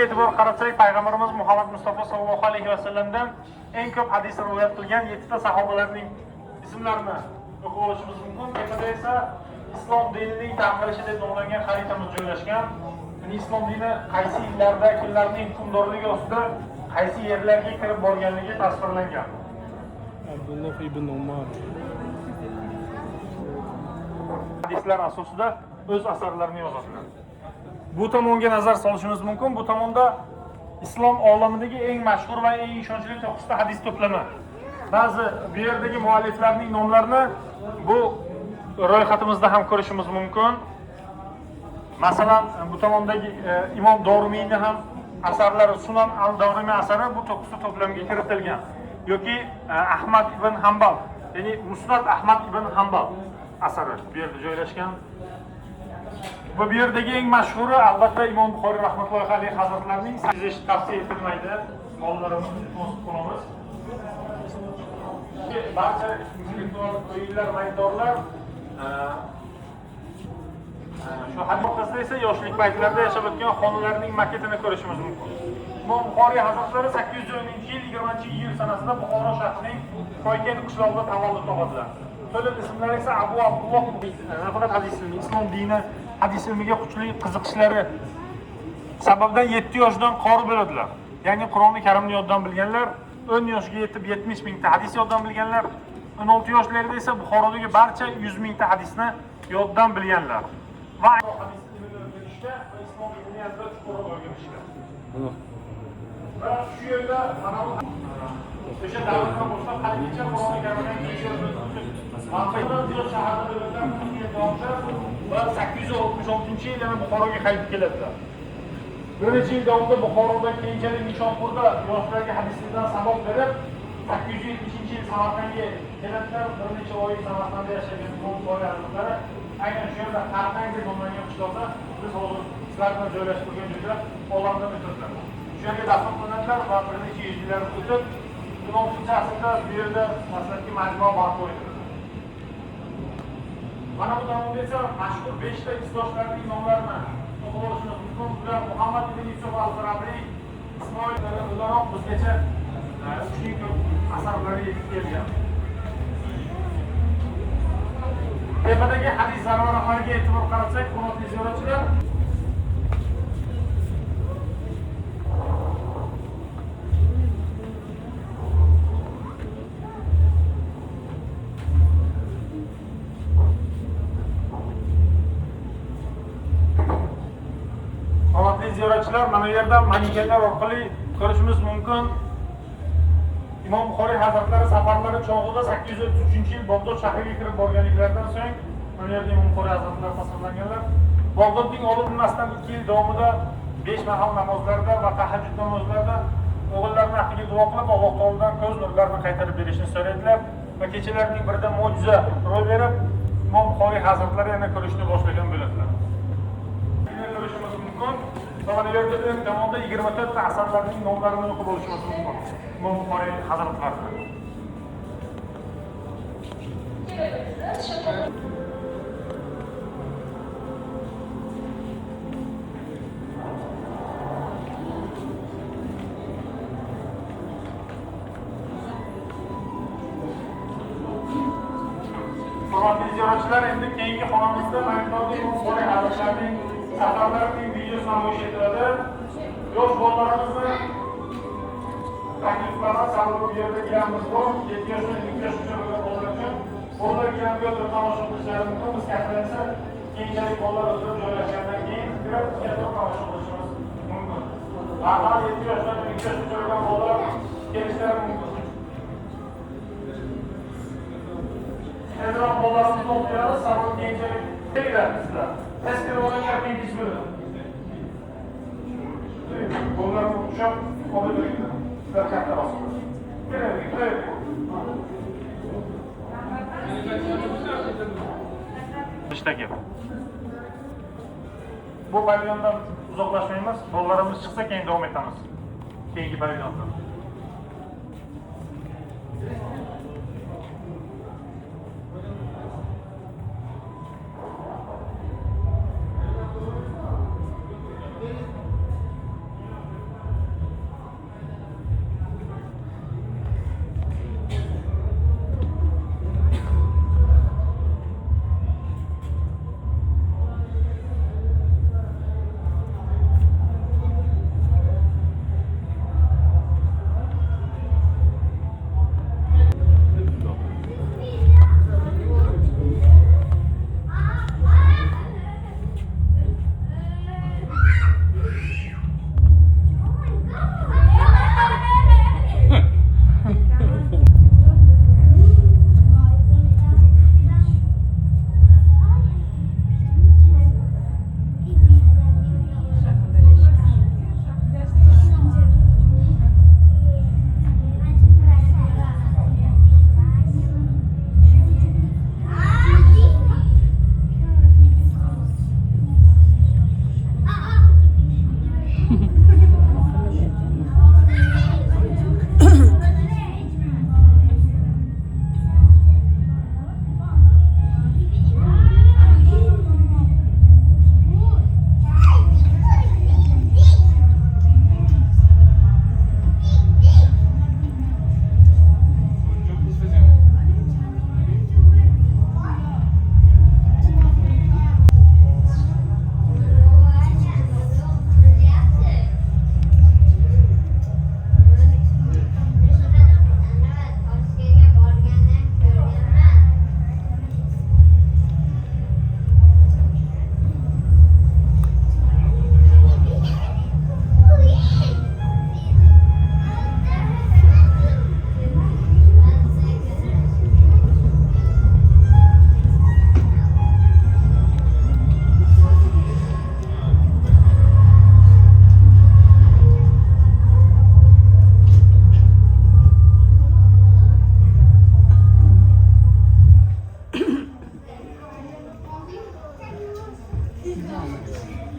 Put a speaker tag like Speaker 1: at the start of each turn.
Speaker 1: E'tibor qaratsak, payg'ambarimiz Muhammad Mustafa sallallohu alayhi va sallamdan eng ko'p hadis rivoyat qilgan 7 ta sahobalarning ismlarini o'qib olishimiz mumkin. Tepada esa islom dinining tarqalishi deb nomlangan xaritamiz joylashgan. Ya'ni islom dini qaysi yillarda kimlarning hukmdorligi ostida qaysi yerlarga kirib borganligi tasvirlangan.
Speaker 2: Abdulloh ibn Umar
Speaker 1: hadislar asosida o'z asarlarini yozadilar. Bu tomonga nazar solishimiz mumkin. Bu tomonda islom olamidagi eng mashhur va eng ishonchli 9 ta hadis to'plami. Ba'zi bu yerdagi mualliflarning nomlarini bu ro'yxatimizda ham ko'rishimiz mumkin. Masalan, bu tomondagi Imom Dormiyning ham asarlari, Sunan al-Dorimiy asari bu 9 ta to'plamga kiritilgan. Yoki Ahmad ibn Hanbal, ya'ni Musnad Ahmad ibn Hanbal asari bu yerda joylashgan. Bu yerdagi eng mashhuri albatta Imom Buxoriy rahmatullohi alayhi hazratlarining sizish tavsiya etilmaydi. Mollarimiz to'sib qo'yamiz. Barcha intellektual o'yinlar, maydonlar shu hadis o'rtasida esa yoshlik paytlarida yashab o'tgan xonalarning maketini ko'rishimiz mumkin. Imom Buxoriy hazratlari 810-yil 20-iyul sanasida Buxoro shahrining Qo'yken qishlog'ida tavallud topadilar. To'liq ismlari esa Abu Abdulloh. Nafaqat hadis ilmi, islom dini hadis ilmiga kuchli qiziqishlari sababdan 7 yoshdan qori bo'ladilar. Ya'ni Qur'oni Karimni yoddan bilganlar, 10 yoshga yetib 70 mingta hadis yoddan bilganlar, 16 yoshlarida esa Buxorodagi barcha 100 mingta hadisni yoddan bilganlar. Va hadis ilmini o'rganishga va islom dinini yanada chuqurroq o'rganishga. Va shu yerda mana bu o'sha davrda bo'lsa, haligacha Qur'oni Karimdan kechirib Manfaatdan ziyod shaharda bo'lgan va 866-yil yana Buxoroga qaytib keladilar. Bir necha yil davomida Buxoroda, keyinchalik Nishonpurda yoshlarga hadislardan saboq berib, 870-yil Samarqandga keladilar. Bir necha oy Samarqandda yashagan Imom Buxoriy hazratlari aynan shu yerda Qarqang deb nomlangan qishloqda biz hozir sizlar bilan joylashtirgan joyda olamdan o'tadilar. Shu yerga dafn qilinadilar va bir necha yillar o'tib 16-asrda bu yerda masalan majmua barpo etildi. Mana bu tomonda esa mashhur 5 ta istoshlarning nomlarini o'qib olishimiz mumkin. Ular Muhammad ibn Yusuf al-Farabiy, Ismoil o'laroq bizgacha uchning ko'p asarlari yetib kelgan. Tepadagi hadis zarvaralariga e'tibor qaratsak, hurmatli ziyoratchilar, ziyoratchilar mana bu yerda mannekenlar orqali ko'rishimiz mumkin. Imom Buxoriy hazratlari safarlari chog'ida 833-yil Bag'dod shahriga kirib borganliklaridan so'ng mana bu yerda Imom Buxoriy hazratlari tasvirlanganlar. Bag'dodning olinmasdan 2 yil davomida 5 mahal namozlarda va tahajjud namozlarida o'g'illarning haqiga duo qilib, Alloh taolodan ko'z nurlarini qaytarib berishni so'raydilar va kechalarning birida mo'jiza ro'y berib, Imom Buxoriy hazratlari yana ko'rishni boshlagan bo'ladilar. Ko'rishimiz mumkin. Mana bu yerda o'ng tomonda 24 ta asarlarning nomlarini o'qib olishimiz mumkin. Imom Buxoriy hazratlari. Hurmatli ziyoratchilar, endi keyingi xonamizda Maymunli Imom Buxoriy hazratlarining safarlarining videosi namoyish etiladi. Yosh bolalarimizni takliflardan sabr bu yerda kelamiz bor. 7 yoshdan 2 yoshgacha bo'lgan bolalar uchun bolalar kelib o'tirib tomosha qilishlari mumkin. Biz kattalarsa keyinchalik bolalar o'tirib joylashgandan keyin kirib tomosha qilishimiz mumkin. Har 7 yoshdan 2 yoshgacha bo'lgan bolalar kelishlari mumkin. Tezroq bolalarimizni o'qiyamiz, sabr keyinchalik keladi sizlar. Tezkor olanlar keyinchisi bo'ladi. Bunlar uçak olabilir. Sizler katta basılır. Gelelim. İşteki. Bu pavilyondan uzaklaşmayımız. Bollarımız çıksa keyin devam etmemiz. Keyinki pavilyondan.